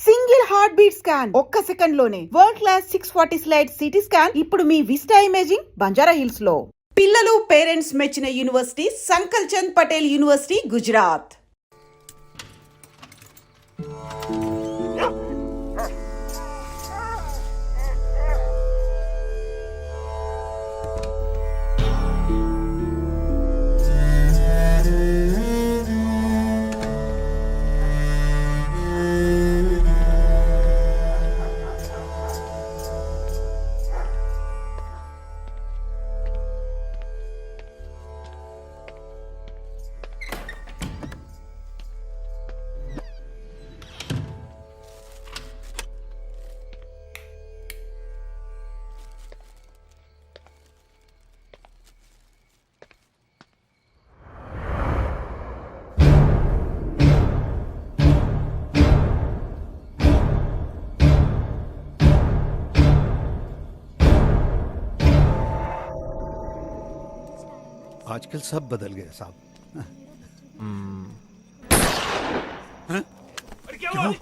Single heart beat scan ఒక్క second లోనే world class 640 slide CT scan ఇప్పుడు మీ vista imaging Banjara hills లో. పిల్లలు పేరెంట్స్ మెచ్చిన యూనివర్సిటీ సంకల్ చంద్ పటేల్ యూనివర్సిటీ గుజరాత్. आजकल सब बदल गए साहब. जल्दी.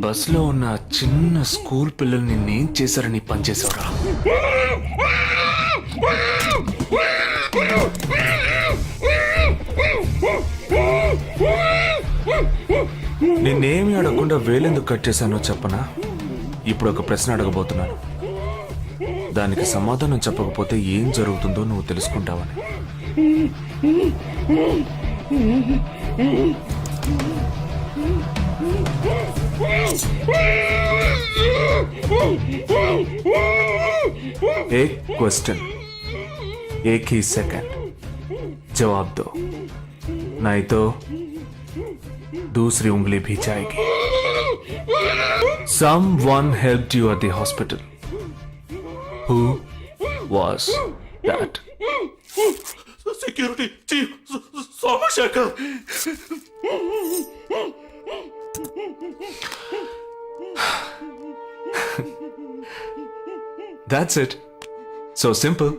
బస్ లో ఉన్న చిన్న స్కూల్ పిల్లల్ని నేను చేశారని పనిచేసావురా. నేనేమి అడగకుండా వేలెందుకు కట్ చేశానో చెప్పనా? ఇప్పుడు ఒక ప్రశ్న అడగబోతున్నాను. దానికి సమాధానం చెప్పకపోతే ఏం జరుగుతుందో నువ్వు తెలుసుకుంటావని. एक क्वेश्चन एक ही सेकंड जवाब दो, नहीं तो दूसरी उंगली भी जाएगी. Someone helped you at the hospital. Who was that? Security chief Somashekhar. That's it. So simple.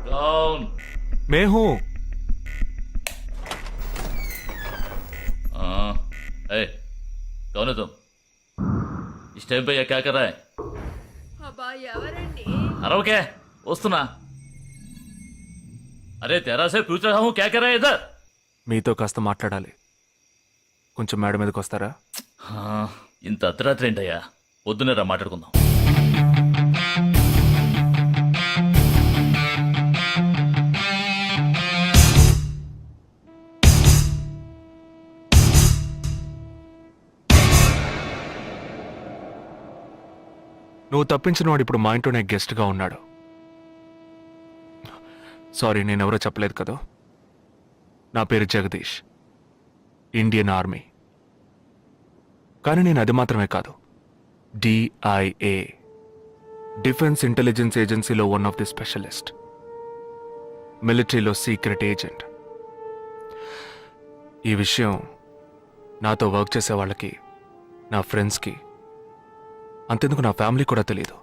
Down. मैं हूं. Hey, कौन है तुम? इस टाइम पे ये क्या कर रहा है? अरे क्या वस्तुना? अरे तेरा से पूछ रहा हूँ क्या कर रहा है इधर? మీతో కాస్త మాట్లాడాలి. కొంచెం మేడ మీదకి వస్తారా? ఆ, ఇంత అర్ధరాత్రి ఏంటయ్యా? పొద్దున్నే రా మాట్లాడుకుందాం. నువ్వు తప్పించిన వాడు ఇప్పుడు మా ఇంట్లోనే గెస్ట్గా ఉన్నాడు. సారీ, నేనెవరో చెప్పలేదు కదా. నా పేరు జగదీష్, ఇండియన్ ఆర్మీ. కానీ నేను అది మాత్రమే కాదు, DIA, డిఫెన్స్ ఇంటెలిజెన్స్ ఏజెన్సీలో వన్ ఆఫ్ ది స్పెషలిస్ట్, మిలిటరీలో సీక్రెట్ ఏజెంట్. ఈ విషయం నాతో వర్క్ చేసే వాళ్ళకి, నా ఫ్రెండ్స్కి, అంతెందుకు నా ఫ్యామిలీ కూడా తెలియదు.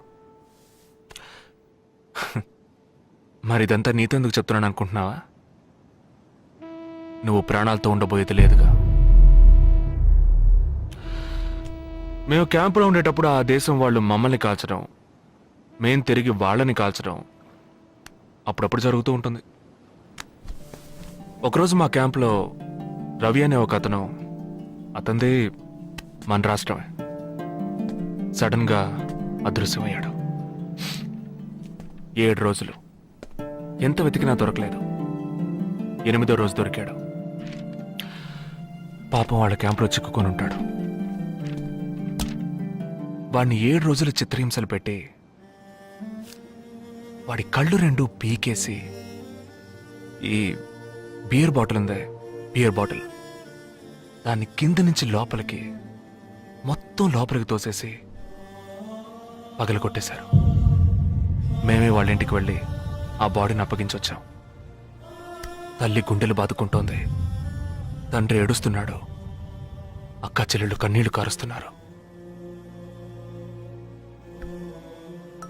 మరి ఇదంతా నీతో ఎందుకు చెప్తున్నాను అనుకుంటున్నావా? నువ్వు ప్రాణాలతో ఉండబోయేది లేదుగా. మేము క్యాంపులో ఉండేటప్పుడు ఆ దేశం వాళ్ళు మమ్మల్ని కాల్చడం, మేం తిరిగి వాళ్ళని కాల్చడం అప్పుడప్పుడు జరుగుతూ ఉంటుంది. ఒకరోజు మా క్యాంప్లో రవి అనే ఒక అతను, అతనిది మన రాష్ట్రమే, సడన్గా అదృశ్యమయ్యాడు. 7 రోజులు ఎంత వెతికినా దొరకలేదు. 8వ రోజు దొరికాడు. పాపం వాళ్ళ క్యాంపులో చిక్కుకొని ఉంటాడు. వాడిని 7 రోజులు చిత్రహింసలు పెట్టి వాడి కళ్ళు 2 పీకేసి ఈ బియర్ బాటిల్ ఉందే, బియర్ బాటిల్, దాన్ని కింద నుంచి లోపలికి, మొత్తం లోపలికి తోసేసి పగల కొట్టేశారు. మేమే వాళ్ళ ఇంటికి వెళ్ళి ఆ బాడీని అప్పగించొచ్చాం. తల్లి గుండెలు బాదుకుంటోంది, తండ్రి ఏడుస్తున్నాడు, అక్క చెల్లెళ్ళు కన్నీళ్లు కారుస్తున్నారు.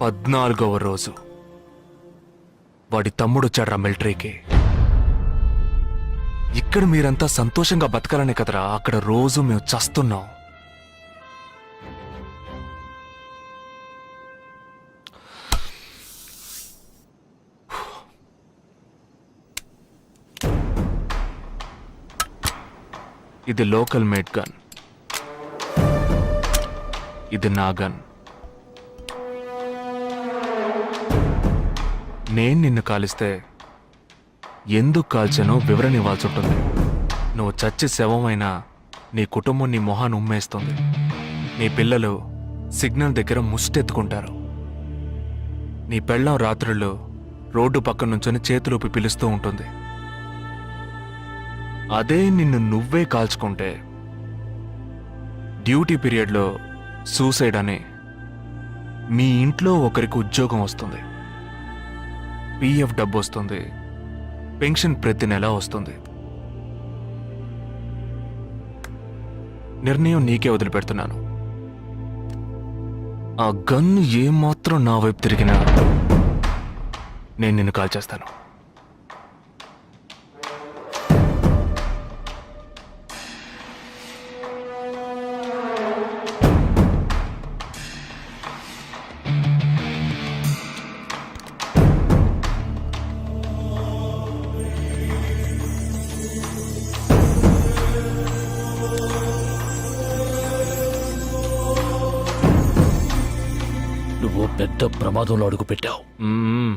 14వ రోజు వాడి తమ్ముడు వచ్చాడ్రా మిలిటరీకి. ఇక్కడ మీరంతా సంతోషంగా బతకాలనే కదరా అక్కడ రోజు మేము చస్తున్నాం. ఇది లోకల్ మేడ్ గన్, ఇది నా గన్. నేను నిన్ను కాలిస్తే ఎందుకు కాల్చానో వివరణ ఇవ్వాల్సి ఉంటుంది. నువ్వు చచ్చి శవమైనా నీ కుటుంబం నీ మొహాన్ని ఉమ్మేస్తుంది. నీ పిల్లలు సిగ్నల్ దగ్గర ముష్టెత్తుకుంటారు. నీ పెళ్ళాం రాత్రుళ్ళు రోడ్డు పక్కన నుంచొని చేతులూపి పిలుస్తూ ఉంటుంది. అదే నిన్ను నువ్వే కాల్చుకుంటే డ్యూటీ పీరియడ్లో సూసైడ్ అని మీ ఇంట్లో ఒకరికి ఉద్యోగం వస్తుంది, PF డబ్బు వస్తుంది, పెన్షన్ ప్రతి నెల వస్తుంది. నిర్ణయం నీకే వదిలిపెడుతున్నాను. ఆ గన్ ఏమాత్రం నా వైపు తిరిగినా నేను నిన్ను కాల్చేస్తాను. నువ్వు పెద్ద ప్రమాదంలో అడుగు పెట్టావు. మ్మ్.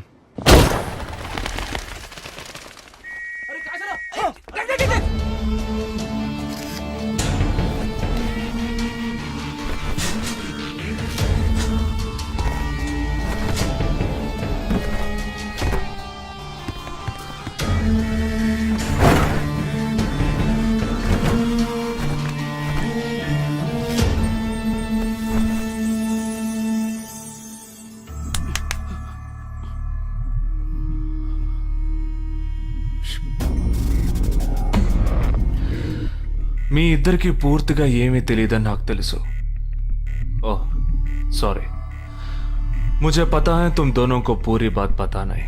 మీ ఇద్దరికి పూర్తిగా ఏమీ తెలియదని నాకు తెలుసు. ఓహ్ सॉरी, मुझे पता है तुम दोनों को पूरी बात पता नहीं.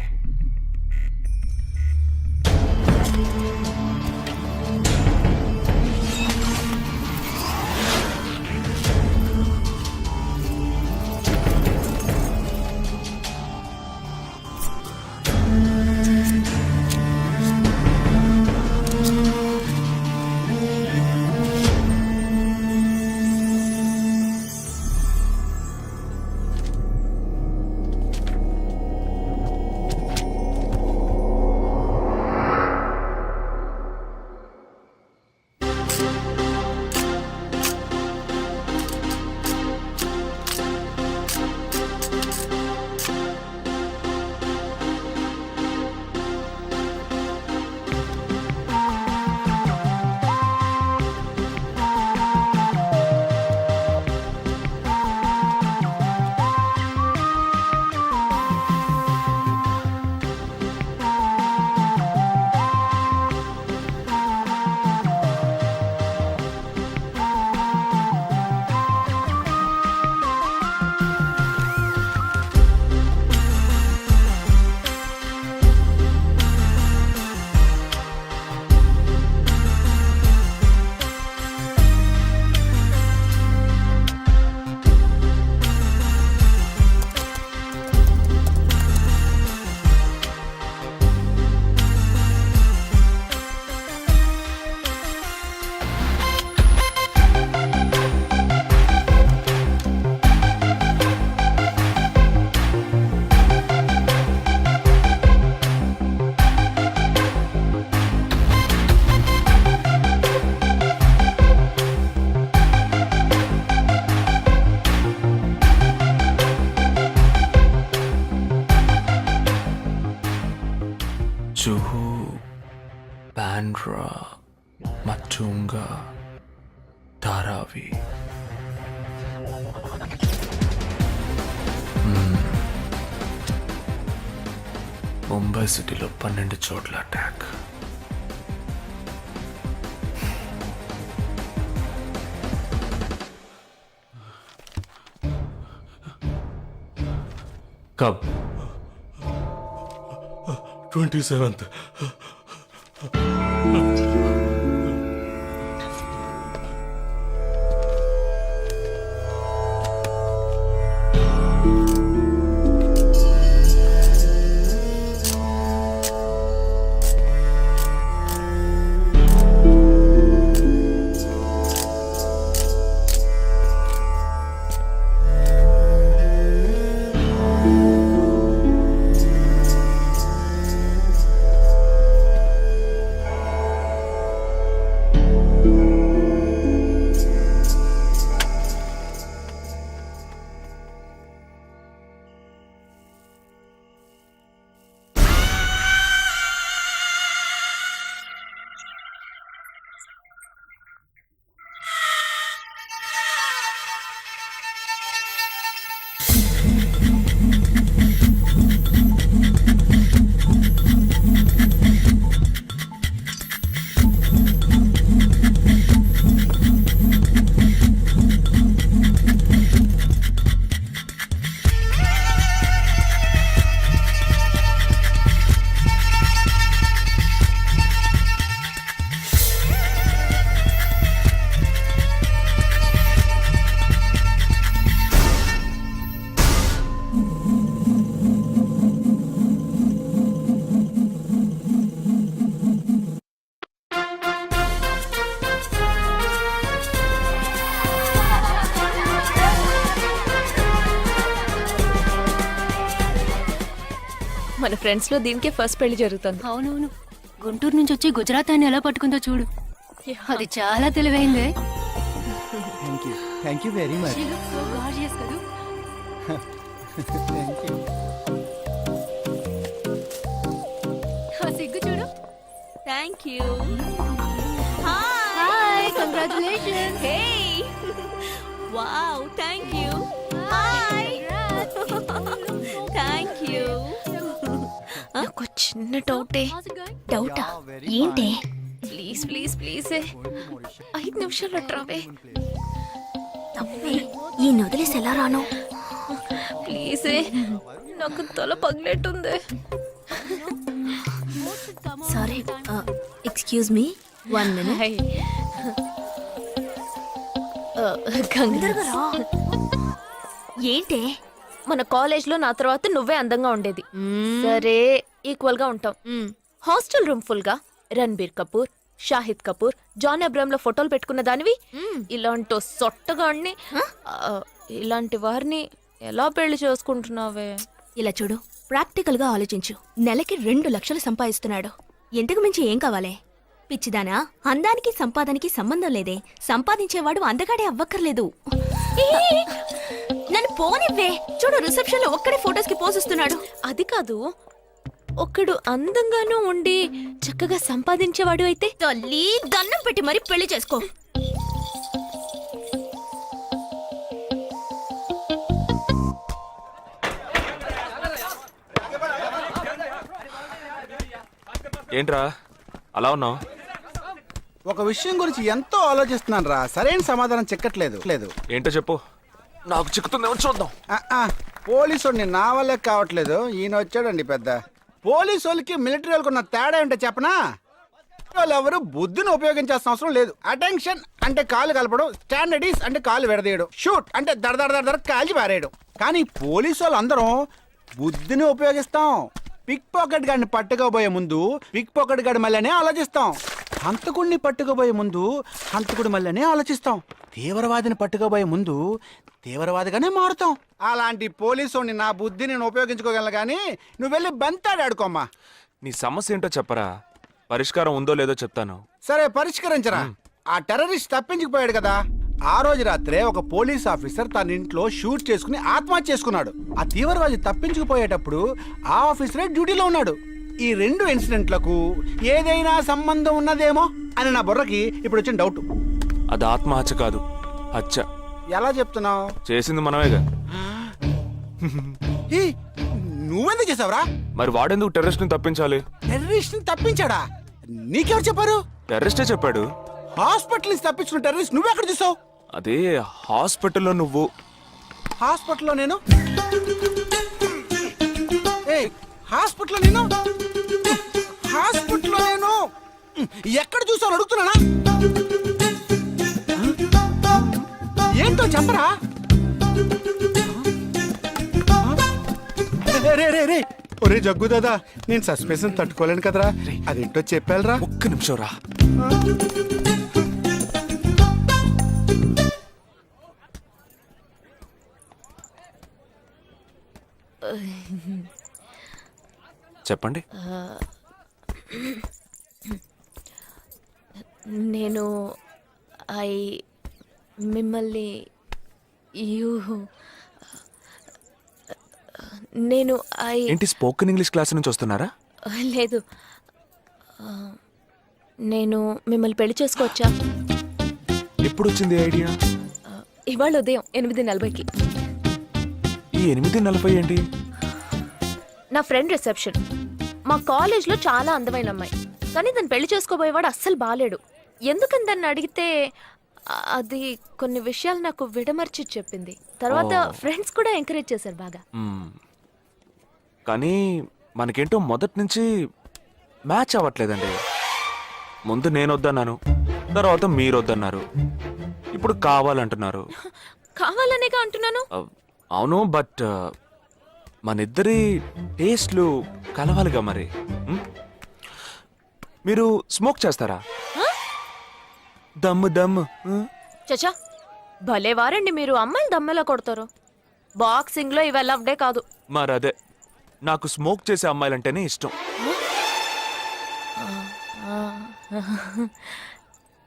చూంగా ధారావి. ముంబై సిటీలో 12 చోట్ల అటాక్. కబ్ 27th. మన ఫ్రెండ్స్ లో దీనికే ఫస్ట్ పెళ్లి జరుగుతుంది. అవునవును, గుంటూరు నుంచి వచ్చి గుజరాత్ అని ఎలా పట్టుకుందో చూడు. అది చాలా తెలివైందే. Thank you very much. She looks so gorgeous కదూ. Thank you. ఆ సిగ్గు చూడు. Thank you. Hi, congratulations. Hey wow, thank you. Hi thank you. నాకు చిన్న డౌటే. డౌటా? ఏంటి? ప్లీజ్ ప్లీజ్ ప్లీజ్ 5 నిమిషాలు అట్రావే. ఈ నొదిలేసి ఎలా రాను? ప్లీజ్, నాకు తల పగిలేట్టుంది. Sorry, excuse me, 1 minute. Hi. ఏంటి? మన కాలేజ్ లో నా తర్వాత నువ్వే అందంగా ఉండేది. సరే, ఈక్వల్ గా ఉంటాం. హాస్టల్ రూమ్ ఫుల్ గా రణబీర్ కపూర్, షాహిద్ కపూర్, జాన్ అబ్రామ్ లో ఫోటోలు పెట్టుకున్న దానివి ఇలాంటి సొట్టగాడిని, ఇలాంటి వారిని ఎలా పెళ్లి చేసుకుంటున్నావే? ఇలా చూడు, ప్రాక్టికల్ గా ఆలోచించు. నెలకి 2 లక్షలు సంపాదిస్తున్నాడు. ఎంతకు మించి ఏం కావాలే? పిచ్చిదానా, అందానికి సంపాదనకి సంబంధం లేదే. సంపాదించేవాడు అందగాడే అవ్వక్కర్లేదు. నన్ను పోనివ్వే. చూడు, రిసెప్షన్ లో ఒక్కడే ఫోటోస్ కి పోసిస్తున్నాడు. అది కాదు, ఒకడు అందంగానూ ఉండి చక్కగా సంపాదించేవాడు అయితే తల్లి, దండం పెట్టి మరీ పెళ్లి చేసుకో. ఏంట్రా అలా ఉన్నావు? ఒక విషయం గురించి ఎంతో ఆలోచిస్తున్నాను రా, సరైన సమాధానం చిక్కట్లేదు. ఏంటో చెప్పు, నాకు చిక్కుతుందేమో చూద్దాం. పోలీసు నా వల్లే కావట్లేదు. ఈయన వచ్చాడండి పెద్ద. పోలీసు వాళ్ళకి మిలిటరీ వాళ్ళకి ఉన్న తేడా ఏంటో చెప్పనా? వాళ్ళు ఎవరు బుద్ధిని ఉపయోగించాల్సిన అవసరం లేదు. అటెన్షన్ అంటే కాలు కలపడం, స్టాండర్డీస్ అంటే కాలు విడదీయడం, షూట్ అంటే దడ కాల్చి పారేయడం. కానీ పోలీసు వాళ్ళు అందరం బుద్ధిని ఉపయోగిస్తాం. పిక్ పాకెట్ గాడిని పట్టుకోబోయే ముందు పిక్ పాకెట్ గాడి మళ్ళీనే ఆలోచిస్తాం. హంతకుడిని పట్టుకోబోయే ముందు హంతకుడి మళ్ళీనే ఆలోచిస్తాం. తీవ్రవాదిని పట్టుకోబోయే ముందు తీవ్రవాదిగానే మారుతాం. అలాంటి పోలీసుని నా బుద్ధిని నేను ఉపయోగించుకోగలను, కానీ నువ్వు వెళ్ళి బంతాడు ఆడుకోమ్మా. నీ సమస్య ఏంటో చెప్పరా, పరిష్కారం ఉందో లేదో చెప్తాను. సరే, పరిష్కరించరా. ఆ టెర్రరిస్ట్ తప్పించుకుపోయాడు కదా, ఆ రోజు రాత్రే ఒక పోలీస్ ఆఫీసర్ తన ఇంట్లో షూట్ చేసుకుని ఆత్మహత్య చేసుకున్నాడు. ఆ తీవ్రవాది తప్పించుకుపోయేటప్పుడు ఆ ఆఫీసరే డ్యూటీలో ఉన్నాడు. ఈ రెండు ఇన్సిడెంట్లకు ఏదైనా సంబంధం ఉన్నదేమో అని నా బుర్రకి ఇప్పుడు వచ్చిన డౌట్. అది ఆత్మహత్య కాదు, హత్య. ఎలా చెప్తున్నావు? చేసింది మనమేగా. నువ్వెందుకు చేసావురా? మరి వాడెందుకు టెర్రరిస్ట్ ని తప్పించాలి? టెర్రరిస్ట్ ని తప్పించాడా? నీకెవరు చెప్పారు? టెర్రరిస్టే చెప్పాడు. హాస్పిటల్ నుంచి తప్పించిన టెర్రరిస్ట్ నువ్వెక్కడ చూసావు? అదే హాస్పిటల్లో నువ్వు. హాస్పిటల్లో నేను? హాస్పిటల్లో నేను? హాస్పిటల్లో నేను ఎక్కడ చూసావు అడుగుతున్నానా? ఏంటో చెప్పరా? రే ఒరే జగ్గు దాదా, నేను సస్పెన్షన్ తట్టుకోలేను కదరా. అదేంటో చెప్పాలరా. ఒక్క నిమిషం రా. చెప్పండి. నేను మిమ్మల్ని నేను ఏంటి స్పోకెన్ ఇంగ్లీష్ క్లాస్ నుంచి వస్తున్నారా? లేదు, నేను మిమ్మల్ని పెళ్లి చేసుకోవచ్చా? ఎప్పుడు వచ్చింది ఐడియా? ఇవాళ ఉదయం 8:40కి. ఈ 8:40 ఏంటి? నా ఫ్రెండ్ రిసెప్షన్. మా కాలేజ్లో చాలా అందమైన అమ్మాయి, కానీ దాన్ని పెళ్లి చేసుకోబోయేవాడు అస్సలు బాలేడు. ఎందుకని దాన్ని అడిగితే అది కొన్ని విషయాలు నాకు విడమర్చి చెప్పింది. తర్వాత ఫ్రెండ్స్ కూడా ఎంకరేజ్ చేశారు బాగా. కానీ మనకేంటో మొదటి నుంచి మ్యాచ్ అవ్వట్లేదండి. ముందు నేను వద్దన్నాను, తర్వాత మీరు వద్దన్నారు, ఇప్పుడు కావాలంటున్నారు. కావాలనేగా అంటున్నాను. అవును, బట్ మనిద్దరి టేస్ట్లు కలవాలిగా మరి. మీరు స్మోక్ చేస్తారా? దమ్ము దమ్ము. చచా, భలే వారండి మీరు. అమ్మాయిలు దమ్మెలా కొడతారు. బాక్సింగ్ లో ఇవి లవ్డే కాదు. మరదే, నాకు స్మోక్ చేసే అమ్మాయిలంటేనే ఇష్టం.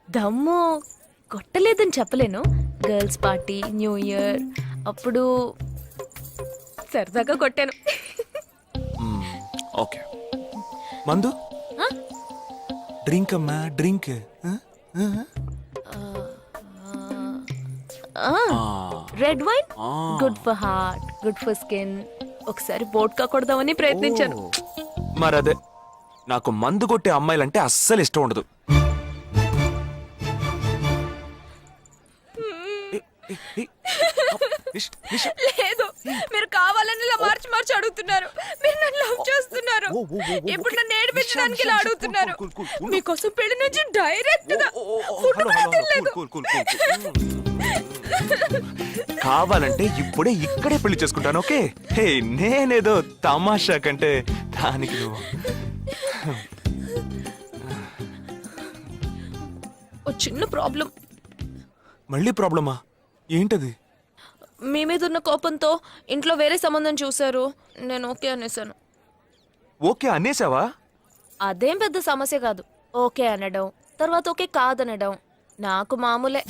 దమ్ము కొట్టలేదని చెప్పలేను. గర్ల్స్ పార్టీ, న్యూ ఇయర్ అప్పుడు సరదాగా కొట్టాను. ఓకే, మందు డ్రింక్ అమ్మా, drink. Red wine good for heart, good for skin. ఒకసారి బోట్కా కొడదామని ప్రయత్నించాను. మరదే, నాకు మందు కొట్టే అమ్మాయిలంటే అస్సలు ఇష్టం ఉండదు. లేదు, మీరు కావాలని ఇలా మార్చి మార్చి అడుగుతున్నారు. మీరు నన్ను లవ్ చేస్తున్నారు. ఇప్పుడు నన్ను ఏడిపించడానికి ఇలా అడుగుతున్నారు. మీకోసం పెళ్లి నుంచి డైరెక్ట్ గా ఫుడ్ కూడా తినలేదు. కావాలంటే ఇప్పుడే ఇక్కడే పెళ్లి చేసుకుంటాను. ఓకే, హే, నేనేదో తమాషా కంటే దానికి నువ్వు. ఓ చిన్న ప్రాబ్లం. మళ్ళీ ప్రాబ్లమా? ఏంటది? మీ మీద ఉన్న కోపంతో ఇంట్లో వేరే సంబంధం చూశారు. నేను ఓకే అనేసాను. ఓకే అనేసావా? అదేం పెద్ద సమస్య కాదు. ఓకే అనడం, తర్వాత ఓకే కాదనడం నాకు మామూలే.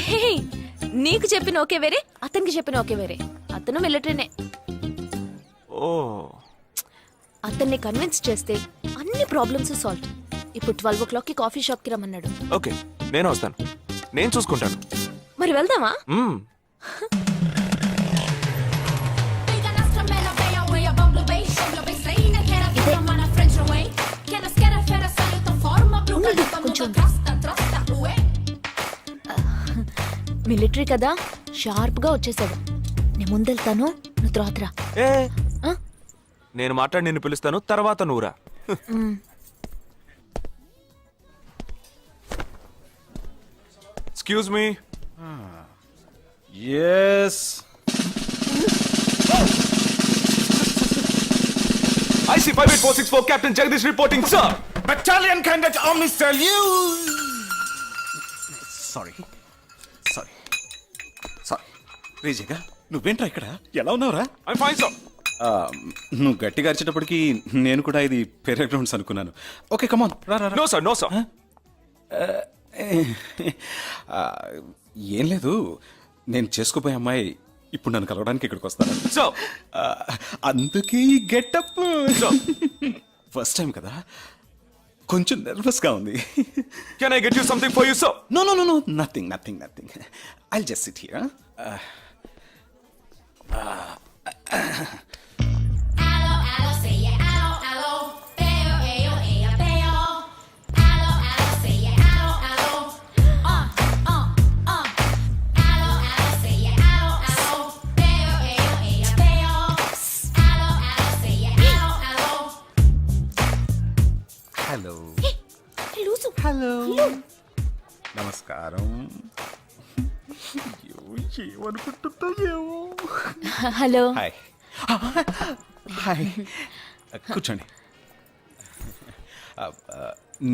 హే, నీకు చెప్పిన ఓకే వేరే, అతనికి చెప్పిన ఓకే వేరే. అతను మిలిటరీనే. ఓ, అతన్ని కన్విన్స్ చేస్తే అన్ని ప్రాబ్లమ్స్ సాల్వ్. ఇప్పుడు 12 o'clockకి కాఫీ షాప్ కి రమ్మన్నాడు. ఓకే, నేను వస్తాను, నేను చూసుకుంటాను. మరి వెళ్దామా? మిలిటరీ కదా, షార్ప్ గా వచ్చేసాడు. నేను ముందెళ్తాను, నువ్వు తర్వాత రా. ఏ, ఆ? నేను మాట్లాడి నిన్ను పిలుస్తాను, తర్వాత నువ్వురా. Excuse me. Yes. IC 58464 Captain Jagdish reporting, sir. Battalion Cadet Omni salute. Sorry. రేజగా నువ్వేంట్రా ఇక్కడ? ఎలా ఉన్నావురా? I'm fine, sir. నువ్వు గట్టిగా అరిచేటప్పటికి నేను కూడా ఇది పెరే గ్రౌండ్స్ అనుకున్నాను. ఓకే, కమాన్, రా. No, sir. No, sir. ఏం లేదు, నేను చేసుకోపోయే అమ్మాయి ఇప్పుడు నన్ను కలవడానికి ఇక్కడికి వస్తాను. సో అందుకే ఈ గెటప్. ఫస్ట్ టైం కదా, కొంచెం నర్వస్గా ఉంది. Can I get you something for you so? No, no, no, no. Nothing. I'll just sit here. Hello. Hello. నమస్కారం. ఏమనుకుంటుందో ఏమో. హలో. హాయ్. హాయ్. కూర్చోండి.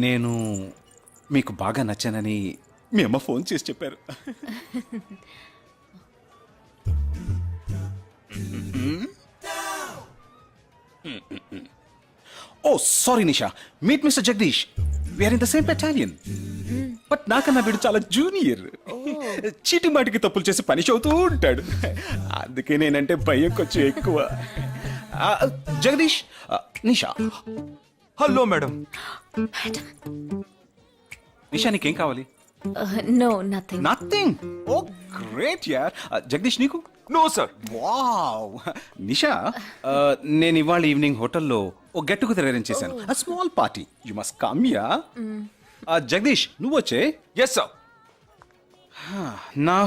నేను మీకు బాగా నచ్చానని మీ అమ్మ ఫోన్ చేసి చెప్పారు. Oh sorry Nisha, meet mister Jagadish. We're in the same battalion. But నాకన్నా వీడు చాలా జూనియర్. చీటి మాటికి తప్పులు చేసి పనిష్ అవుతూ ఉంటాడు. అందుకే నేనంటే భయం కొంచెం ఎక్కువ. జగదీష్, నిషా. Hello madam. నిషా, నీకేం కావాలి? No nothing. Nothing. Oh great యార్. జగదీష్, నీకు? No sir. వావ్. నిషా, నేను ఇవాళ ఈవినింగ్ హోటల్లో ఓ గెట్ టుగెదర్ అరేంజ్ చేశాను. Small party. You must come yeah. Jagadish, నువ్వు వచ్చే. Yes sir. నా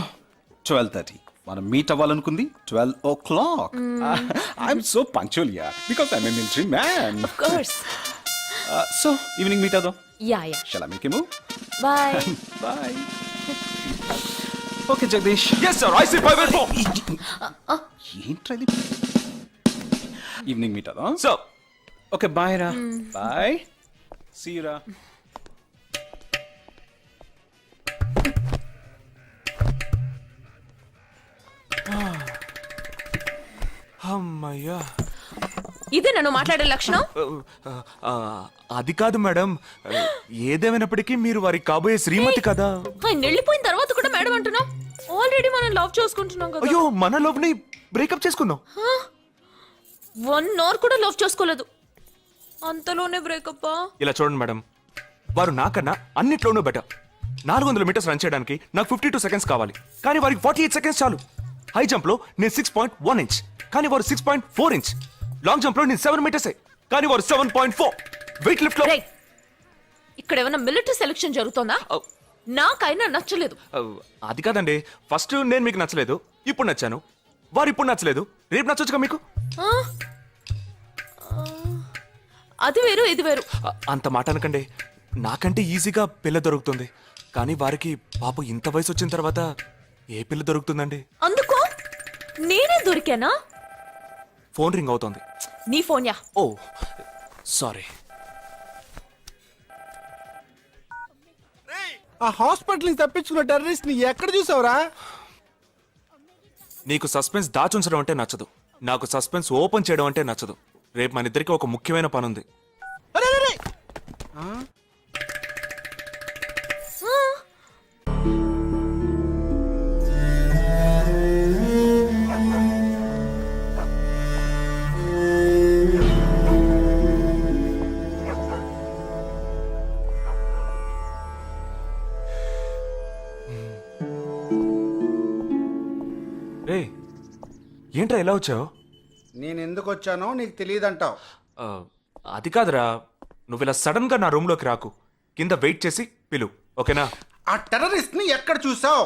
12:30. మనం మీట్ అవ్వాలనుకుంది 12 o'clock. I'm so punctual yeah, because I'm a military man. Of course. So evening meet అవుదాం. Yeah yeah. Shall I make a move? Bye. Bye. Okay Jagadish. Yes sir. I see 584. ఏంట్రా ఇది? Evening meet అవుదాం. Sir. Okay bye రా. Bye. See రా. అమ్మయ్యా. ఇదే నన్ను మాట్లాడే లక్షణం. అది కాదు మేడం, ఏదేమైనప్పటికీ మీరు వారికి కాబోయే శ్రీమతి కదా. ఆయన వెళ్ళిపోయిన తర్వాత కూడా మేడం అంటున్నాం. ఆల్రెడీ మనం లవ్ చేసుకుంటున్నాం కదా. అయ్యో, మన లవ్ ని బ్రేకప్ చేసుకున్నాం. 1 hour కూడా లవ్ చేసుకోలేదు, అంతలోనే బ్రేకప్. ఇలా చూడండి మేడం, వారు నాకన్నా అన్నిట్లోనూ బెటర్. 400 మీటర్స్ రన్ చేయడానికి నాకు 52 seconds కావాలి, కానీ వారికి 48 seconds చాలు. హై జంప్ లో నేను 6.1 inch, కానీ వారు 6.4 inch. లాంగ్ జంప్ లో నేను 7 meters, కానీ వారు 7.4. వెయిట్ లిఫ్ట్ లో ఇక్కడ ఏమైనా మిలిటరీ సెలక్షన్ జరుగుతుందా? నాకైనా నచ్చలేదు. అది కాదండి, ఫస్ట్ నేను మీకు నచ్చలేదు, ఇప్పుడు నచ్చాను. వారు ఇప్పుడు నచ్చలేదు, రేపు నచ్చొచ్చుగా మీకు. అది వేరు ఇది వేరు. అంత మాట అనకండి, నాకంటే ఈజీగా పిల్ల దొరుకుతుంది, కానీ వారికి పాప ఇంత వయసు వచ్చిన తర్వాత ఏ పిల్ల దొరుకుతుందండి? అందుకో నేనే దొరికానా? ఫోన్ రింగ్ అవుతోంది. నీ ఫోన్ యా. ఓ సారీ. ఆ హాస్పిటల్ నుంచి తప్పించుకున్న టెర్రరిస్ట్ ని ఎక్కడ చూసావురా? నీకు సస్పెన్స్ దాచుంచడం అంటే నచ్చదు, నాకు సస్పెన్స్ ఓపెన్ చేయడం అంటే నచ్చదు. రేపు మన ఇద్దరికి ఒక ముఖ్యమైన పని ఉంది. అరే, అరే, అరే. రే, ఏంట్రా ఎలా వచ్చావు? నేను ఎందుకు వచ్చానో నీకు తెలియదంటావు. అది కాదురా, నువ్వు ఇలా సడన్ గా నా రూమ్ లోకి రాకు, కింద వెయిట్ చేసి పిలు, ఓకేనా? ఆ టెర్రరిస్ట్ ని ఎక్కడ చూసావు?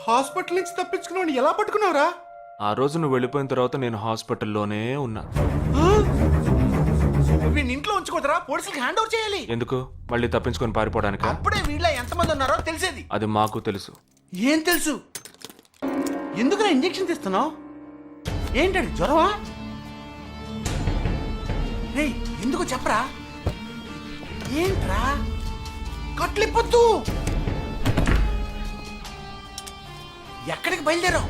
హాస్పిటల్ నుంచి తప్పించుకున్నావు, ఎలా పట్టుకున్నావురా? ఆ రోజు నువ్వు వెళ్ళిపోయిన తర్వాత నేను హాస్పిటల్లోనే ఉన్నా. వీడిని ఇంట్లో ఉంచుకోదరా, పోలీసులకు హ్యాండ్ ఓవర్ చేయాలి. ఎందుకు? మళ్ళీ తప్పించుకొని పారిపోవడానికి? అప్పుడే వీళ్ళ ఎంతమంది ఉన్నారో తెలిసేది. అది మాకు తెలుసు. ఏం తెలుసు? ఎందుకు ఇంజెక్షన్ తీస్తున్నావు? ఏంటండి, జ్వరమా? రేయ్, ఎందుకు చెప్పరా? ఏంట్రా కట్లిప్పొద్దు. ఎక్కడికి బయలుదేరావు?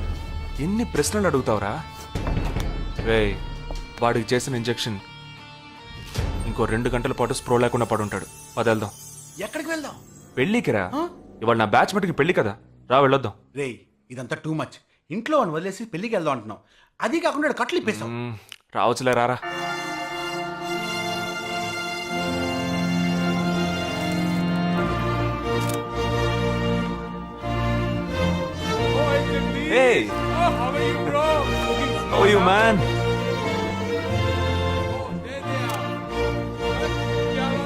ఎన్ని ప్రశ్నలు అడుగుతావురా? రే, వాడికి చేసిన ఇంజెక్షన్ ఇంకో 2 గంటల పాటు స్ప్రో లేకుండా పడుంటాడు. పదేళ్దాం. ఎక్కడికి వెళ్దాం? పెళ్ళికి రా. ఇవాళ నా బ్యాచ్ మటుకి పెళ్ళి కదా, రా వెళ్ళొద్దాం. రే ఇదంతా టూ మచ్. ఇంట్లో అని వదిలేసి పెళ్లికి వెళ్దాం అంటున్నాం. అది కాకుండా ఈడ కట్లు ఇప్పేస్తాం. రావచ్చులే, రారా. Hey! How are you, man?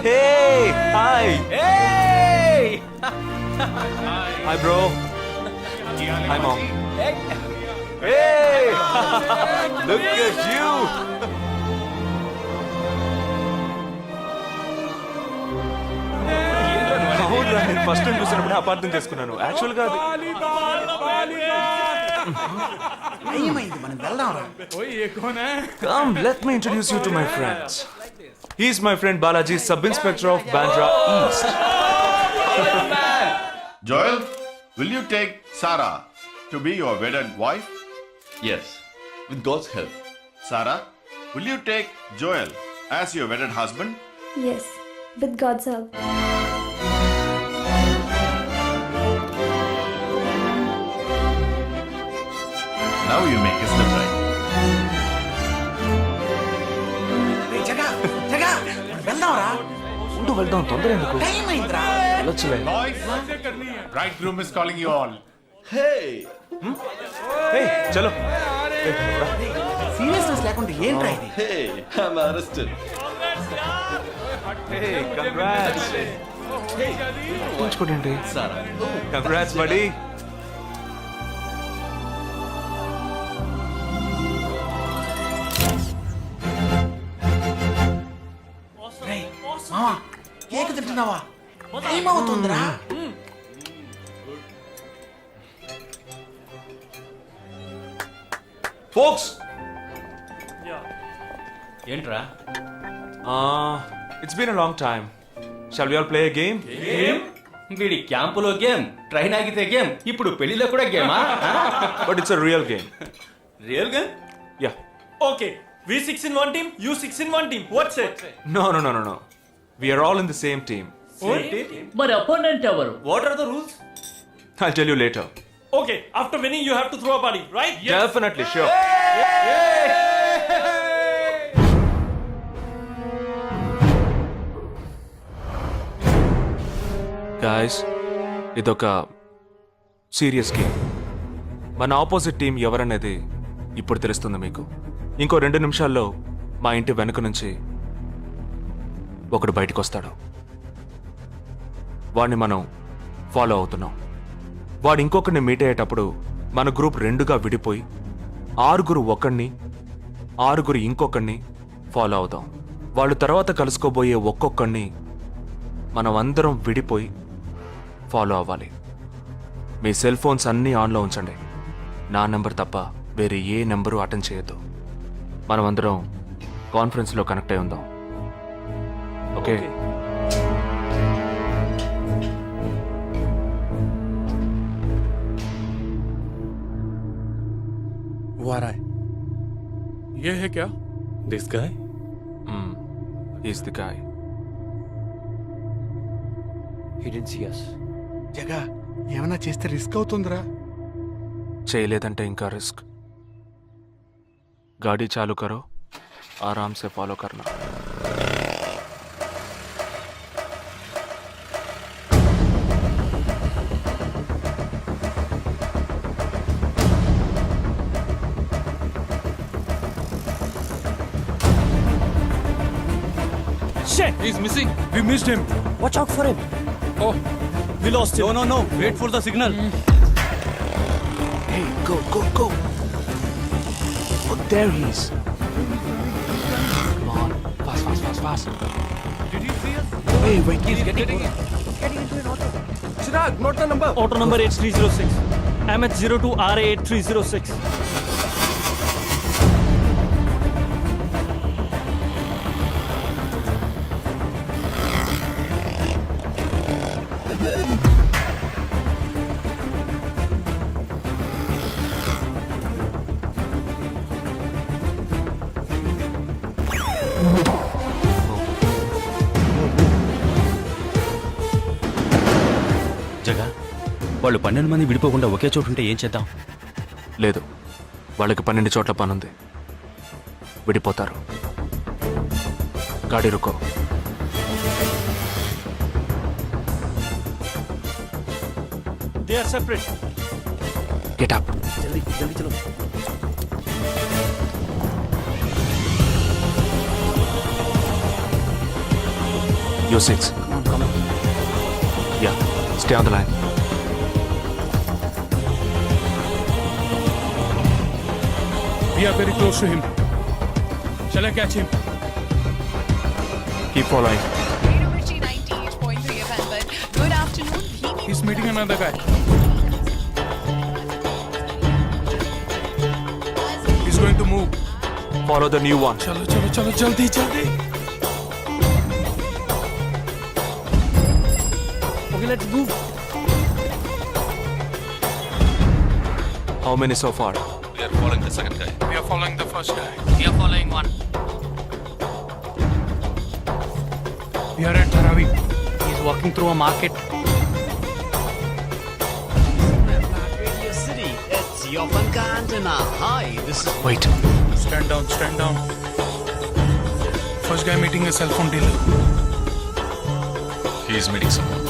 Hey! Hi! Hey! Hi, bro. Hi, mom. Hey! Look at you! అవునురా, నేను ఫస్ట్ టైం చూసినప్పుడు అపార్థం చేసుకున్నాను. యాక్చువల్గా అది ఏమైంది? మనం వెళ్దాం రా. Come, let me introduce you to my friends. He's my friend Balaji, Sub-Inspector of Bandra East. Joel, will you take Sarah to be your wedded wife? Yes, with God's help. Sarah, will you take Joel as your wedded husband? Yes, with God's help. Now you may kiss them right. రే జగా జగా వెళ్దాం రా. ఉండు, వెళ్దాం. తొందర ఎందుకు? Time అయిందిరా. వెళ్ళొచ్చులే. Boys, bridegroom is calling you all. Hey! Hey, చలో. Seriousness లేకుండా ఏంట్రా ఇది? Hey, I'm arrested. Hey, congrats. ఉంచుకోండి. Sarah. Congrats, buddy. రే మావా, కేక్ తింటున్నావా? టైం అవుతుందిరా. Folks! ఏంట్రా? It's been a long time. Shall we all play a game? వీడి క్యాంపులో గేమ్, ట్రైన్ ఆగితే గేమ్, ఇప్పుడు పెళ్లిలో కూడా గేమా? But it's a real game. Real game? Yeah. Okay, we 6 in one team, you 6 in one team. What's it? No. We are all in the same team. మరి opponent ఎవరు? What are the rules? I'll tell you later. Okay, after winning you have to throw a party, right? Definitely, sure. Guys, ఇదొక serious game. మన opposite team ఎవరనేది ఇప్పుడు తెలుస్తుంది మీకు. ఇంకో 2 నిమిషాల్లో మా ఇంటి వెనుక నుంచి ఒకడు బయటకు వస్తాడు. వాడిని మనం ఫాలో అవుతున్నాం. వాడు ఇంకొకరిని మీట్ అయ్యేటప్పుడు మన గ్రూప్ 2గా విడిపోయి 6 ఒకడిని 6 ఇంకొకరిని ఫాలో అవుదాం. వాళ్ళు తర్వాత కలుసుకోబోయే ఒక్కొక్కడిని మనం అందరం విడిపోయి ఫాలో అవ్వాలి. మీ సెల్ ఫోన్స్ అన్నీ ఆన్లో ఉంచండి. నా నెంబర్ తప్ప వేరే ఏ నెంబరు అటెండ్ చేయొద్దు. మనం అందరం కాన్ఫరెన్స్లో కనెక్ట్ అయి ఉందాం. ఓకే? Who are I? ये है क्या? This guy? He's the guy. He didn't see us. జగా ఏమైనా చేస్తే రిస్క్ అవుతుందిరా. చేయలేదంటే ఇంకా రిస్క్. गाड़ी चालू करो, आराम से फॉलो करना. Shit! He's missing. We missed him. Watch out for him. Oh, we lost him. No. Wait for the signal. Hey, go. Oh, there he is. Come on, fast. Did he see us? Hey, wait. He's getting into an auto. Chirag, note the number. Auto number 8306. MH02 RA8306. వాళ్ళు 12 మంది విడిపోకుండా ఒకే చోటు ఉంటే ఏం చేద్దాం? లేదు, వాళ్ళకి 12 చోట్ల పనుంది, విడిపోతారు. గాడి రుకో. They are separate. Get up. जल्दी जल्दी चलो. You 6. Come on. Yeah, stay on the line. We are very close to him. Shall I catch him? Keep following. Good afternoon. He's meeting another guy. He's going to move. Follow the new one. चलो चलो चलो जल्दी जल्दी. Okay, let's move. How many so far? We are following the second guy. We are following the first guy. We are following one. We are at Dharavi. He's walking through a market. Wait. Stand down, stand down. First guy meeting a cell phone dealer. He is meeting someone.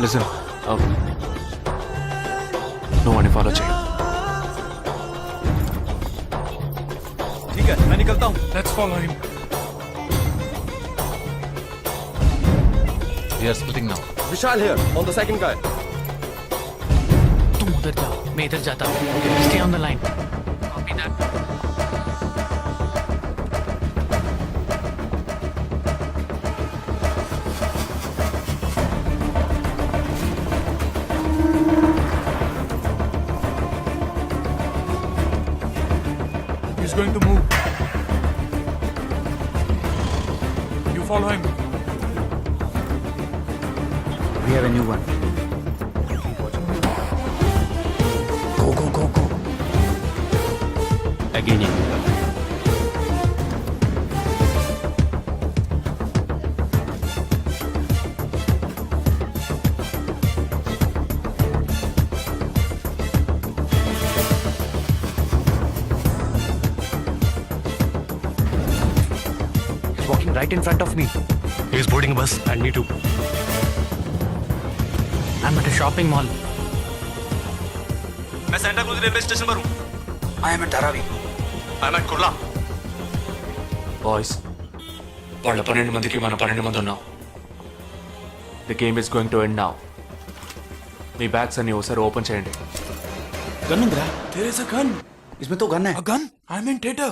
Listen. No one follow check. ठीक है, मैं निकलता हूँ. Let's follow him. We are splitting now. Vishal here, on the second guy. तुम उधर जाओ, मैं इधर जाता हूँ. Stay on the line. Copy that. He's going to move. You follow him. We have a new one. Go, go, go, go. Again. He's walking right in front of me. He's boarding a bus. And me too. I'm at a shopping mall. मैं Santa cruise railway station पर हूँ. I am at Dharavi. I am at Kurla. Boys, వాళ్ళ 12 మందికి మనం 12 మంది ఉన్నాం. The game is going to end now. Me bags అన్ని ఒకసారి ఓపెన్ చేయండి. గన్ ఉందిరా? There is a gun. इसमें तो गन है. A gun? I'm in theater.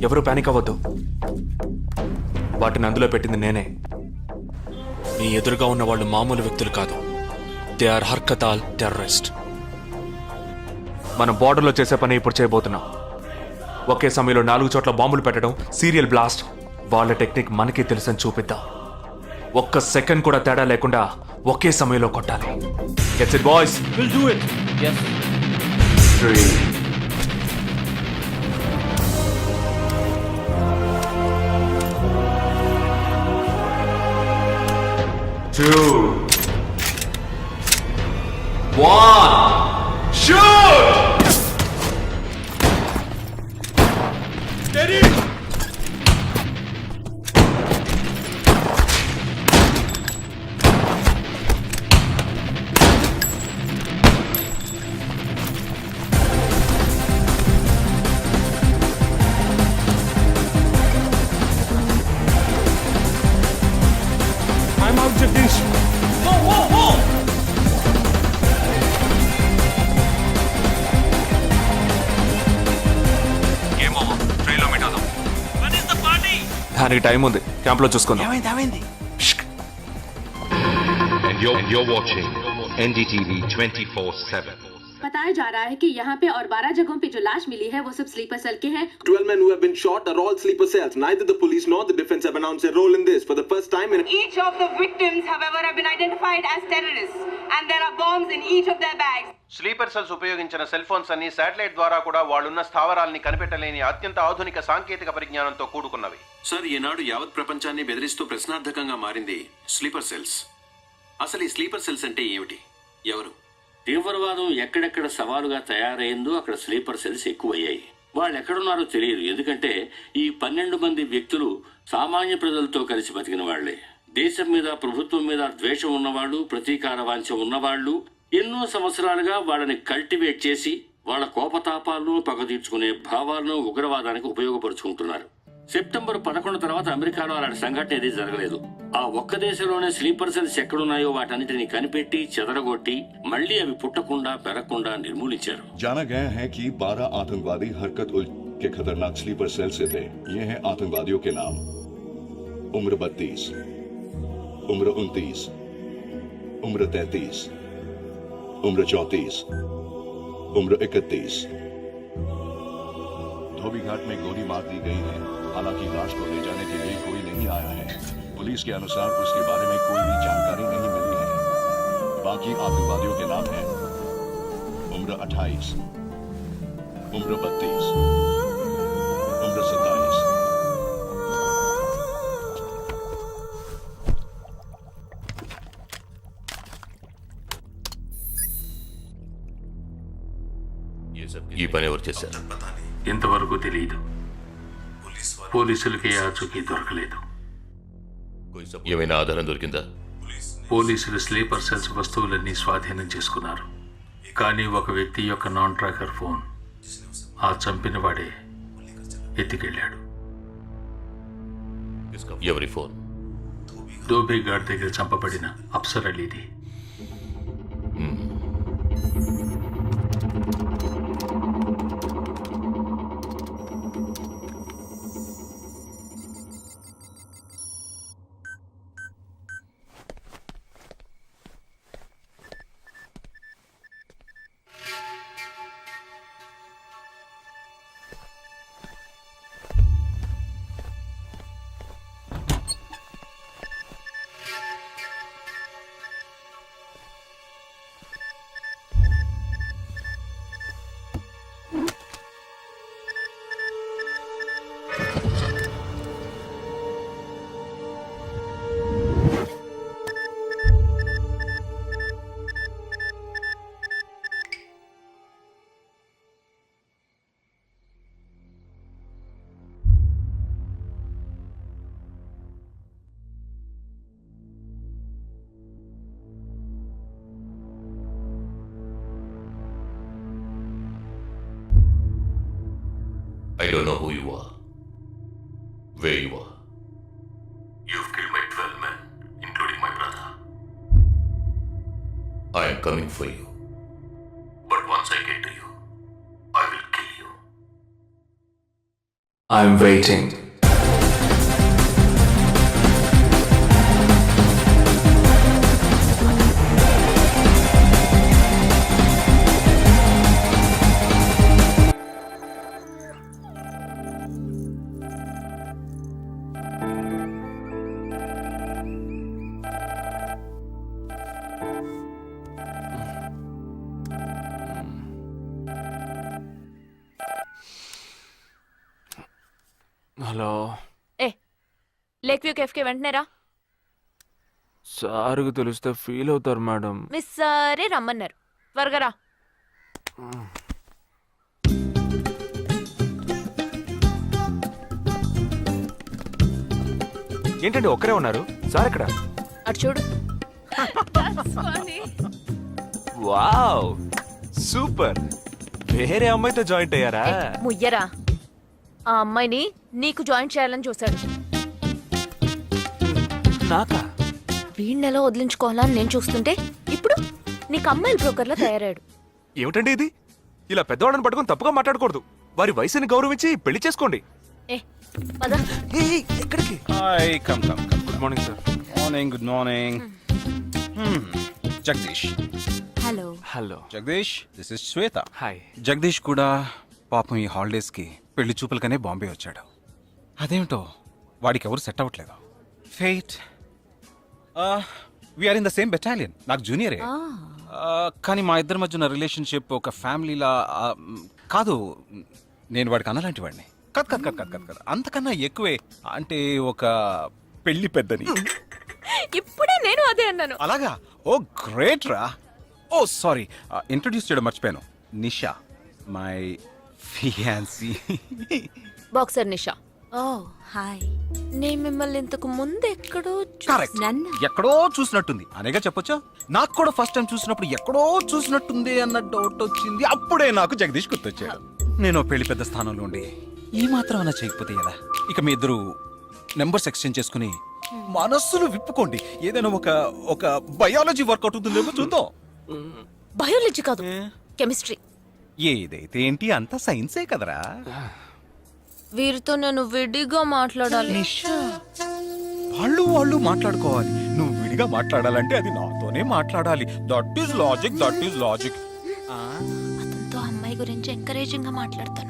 ఎవరు పానిక్ అవ్వద్దు. వాటిని అందులో పెట్టింది నేనే. మీ ఎదురుగా ఉన్న వాళ్ళు మామూలు వ్యక్తులు కాదు. They are Harkatul terrorist. మనం బార్డర్లో చేసే పని ఇప్పుడు చేయబోతున్నాం. ఒకే సమయంలో 4 చోట్ల బాంబులు పెట్టడం, సీరియల్ బ్లాస్ట్. వాళ్ళ టెక్నిక్ మనకి తెలుసని చూపిద్దాం. ఒక్క సెకండ్ కూడా తేడా లేకుండా ఒకే సమయంలో కొట్టాలి. Gets it boys? We'll do it. Yes. 3 2 1 shoot! Steady. I'm out, Jagdish. Whoa, whoa, whoa! Game over. ట్రైన్లో మీట్ అవుదాం. దానికి టైం ఉంది. క్యాంప్లో చూసుకుందాం. ఏమైంది? And you're watching NDTV 24/7. बताया जा रहा है कि यहाँ पे और 12 जगहों पे जो लाश मिली है वो सब स्लीपर सेल के हैं. 12 men who have been shot are all sleeper cells. Neither the police nor the defense have announced a role in this. For the first time in Each of the victims, however, have been identified as terrorists. and there are bombs in each of their bags. Sleeper cells ఉపయోగించిన cell phones అన్ని satellite ద్వారా కూడా వాళ్ళున్న స్థావరాల్ని కనిపెట్టలేని అత్యంత ఆధునిక సాంకేతిక పరిజ్ఞానంతో కూడుకున్నవి. Sir, ఈనాడు యావత్ ప్రపంచాన్ని బెదిరిస్తూ ప్రశ్నార్థకంగా మారింది స్లీపర్ సెల్స్. అసలు ఈ స్లీపర్ సెల్స్ అంటే ఏమిటి? ఎవరు? తీవ్రవాదం ఎక్కడెక్కడ సవాలుగా తయారైందో అక్కడ స్లీపర్ సెల్స్ ఎక్కువయ్యాయి. వాళ్ళు ఎక్కడున్నారో తెలియదు, ఎందుకంటే ఈ 12 మంది వ్యక్తులు సామాన్య ప్రజలతో కలిసి బతికిన వాళ్లే. దేశం మీద, ప్రభుత్వం మీద ద్వేషం ఉన్నవాళ్ళు, ప్రతీకార వాంఛ ఉన్నవాళ్ళు ఎన్నో సంవత్సరాలుగా వాళ్ళని కల్టివేట్ చేసి వాళ్ళ కోపతాపాలను, పగ తీర్చుకునే భావాలను ఉగ్రవాదానికి ఉపయోగపరుచుకుంటున్నారు. సెప్టెంబర్ 11 తర్వాత అమెరికాలో అలాంటి సంఘటన ఏదీ జరగలేదు. ఆ ఒక్క దేశంలోనే స్లీపర్ సెల్స్ ఎక్కడున్నాయో వాటన్నిటిని కనిపెట్టి చెదరగొట్టి మళ్లీ అవి పుట్టకుండా పెరగకుండా నిర్మూలించారు. जाना गया है कि 12 आतंकवादी हरकत उल के खतरनाक स्लीपर सेल से थे. ये हैं आतंकवादियों के नाम: उम्र 32, उम्र 29, उम्र 33, उम्र 34, उम्र 31. धोबी घाट में गोली मार दी गई है. हालांकि लाश को ले जाने के लिए कोई नहीं आया है. पुलिस के अनुसार उसके बारे में कोई भी जानकारी नहीं मिली है. बाकी आतंकवादियों के नाम हैं: उम्र 28, उम्र 32, उम्र 27. ఈ పని ఎవరు చేశారు? ఇంతవరకు తెలియదు. పోలీసులకి ఆచూకీ దొరకలేదు. ఏమైనా ఆధారం దొరికిందా? పోలీసులు స్లీపర్ సెల్స్ వస్తువులన్నీ స్వాధీనం చేసుకున్నారు. కానీ ఒక వ్యక్తి యొక్క నాన్ ట్రాకర్ ఫోన్ ఆ చంపిన వాడే ఎత్తికెళ్ళాడు. ఎవరి ఫోన్? ధోబీ ఘాట్ దగ్గర చంపబడిన Afsar అలీది. I don't know who you are, where you are. You've killed my 12 men, including my brother. I am coming for you. But once I get to you, I will kill you. I'm waiting. Hello. Lake view కేఫ్కి వెంటనే రా. సార్కి తెలిస్తే feel అవుతారు madam. Miss సరే రమ్మన్నారు, త్వరగా రా. ఏంటండి ఒక్కరే ఉన్నారు? సార్ ఎక్కడ? అటు చూడు. Wow, super. వేరే అమ్మాయితో జాయింట్ అయ్యారా? ముయ్యరా, ఆ అమ్మాయిని నీకు జాయిన్ చేయాలని చూశాడు. నాకా? వీణ్ణెలా వదిలించుకోవాలని నేను చూస్తుంటే ఇప్పుడు నీకు అమ్మాయిల బ్రోకర్లా తయారాడు. ఏమిటండి ఇది? ఇలా పెద్దవాళ్ళని పట్టుకొని తప్పుగా మాట్లాడకూడదు. వారి వయసుని గౌరవించి పెళ్లి చేసుకోండి. పద. ఎక్కడికి? Hi, come come come. Good morning sir. Morning, good morning. Jagadish. Hello. Hello Jagadish, this is Shweta. Hi. Jagadish కూడా పాపం ఈ హాలిడేస్కి పెళ్లి చూపులకనే బాంబే వచ్చాడు. అదేమిటో వాడికి ఎవరు సెట్ అవ్వట్లేదు. Fight. We're in the same battalion. నాకు జూనియరే. కానీ మా ఇద్దరి మధ్య ఉన్న రిలేషన్షిప్ ఒక ఫ్యామిలీలా కాదు. నేను వాడికి అన్నలాంటి వాడిని కాదు. అంతకన్నా ఎక్కువే. అంటే ఒక పెళ్లి పెద్దని. ఇప్పుడే నేను అదే అన్నాను. అలాగా? ఓ గ్రేట్ రా. ఓ సారీ, ఇంట్రొడ్యూస్ చేయడం మర్చిపోయాను. Nisha, my fiancee. Boxer Nisha. Oh hi. నేను మిమ్మల్ని ఇంతకు ముందు ఎక్కడో కరెక్ట్. నన్ను ఎక్కడో చూసినట్టుంది అనేగా చెప్పొచ్చా? నాకు కూడా ఫస్ట్ టైం చూసినప్పుడు ఎక్కడో చూసినట్టుంది అన్న డౌట్ వచ్చింది. అప్పుడే నాకు జగదీష్ గుర్తొచ్చాడు. నేను పెళ్లి పెద్ద స్థానంలో ఉండి ఈ మాత్రం అలా చేయకపోతే ఎలా? ఇక మీ ఇద్దరు నెంబర్స్ ఎక్స్చేంజ్ చేసుకుని మనస్సులు విప్పుకోండి. ఏదైనా ఒక బయాలజీ వర్కౌట్ అవుతుందేమో చూద్దాం. బయాలజీ కాదు, కెమిస్ట్రీ. ఏదైతే ఏంటి, అంతా సైన్సే కదరా. వీరితో నేను విడిగా మాట్లాడాలి. వాళ్ళు మాట్లాడుకోవాలి. నువ్వు విడిగా మాట్లాడాలంటే అది నాతోనే మాట్లాడాలి. That is logic. అతనితో అమ్మాయి గురించి ఎంకరేజింగ్ గా మాట్లాడతాను.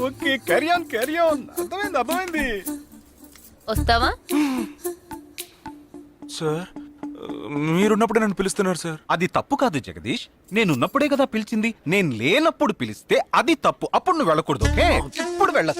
Okay carry on. అర్థమైంది. వస్తావా? సార్, మీరున్నప్పుడే నన్ను పిలుస్తున్నారు సార్. అది తప్పు కాదు జగదీష్. నేనున్నప్పుడే కదా పిలిచింది. నేను లేనప్పుడు పిలిస్తే అది తప్పు. అప్పుడు నువ్వు వెళ్ళకూడదు. ఓకే, ఇప్పుడు వెళ్ళ.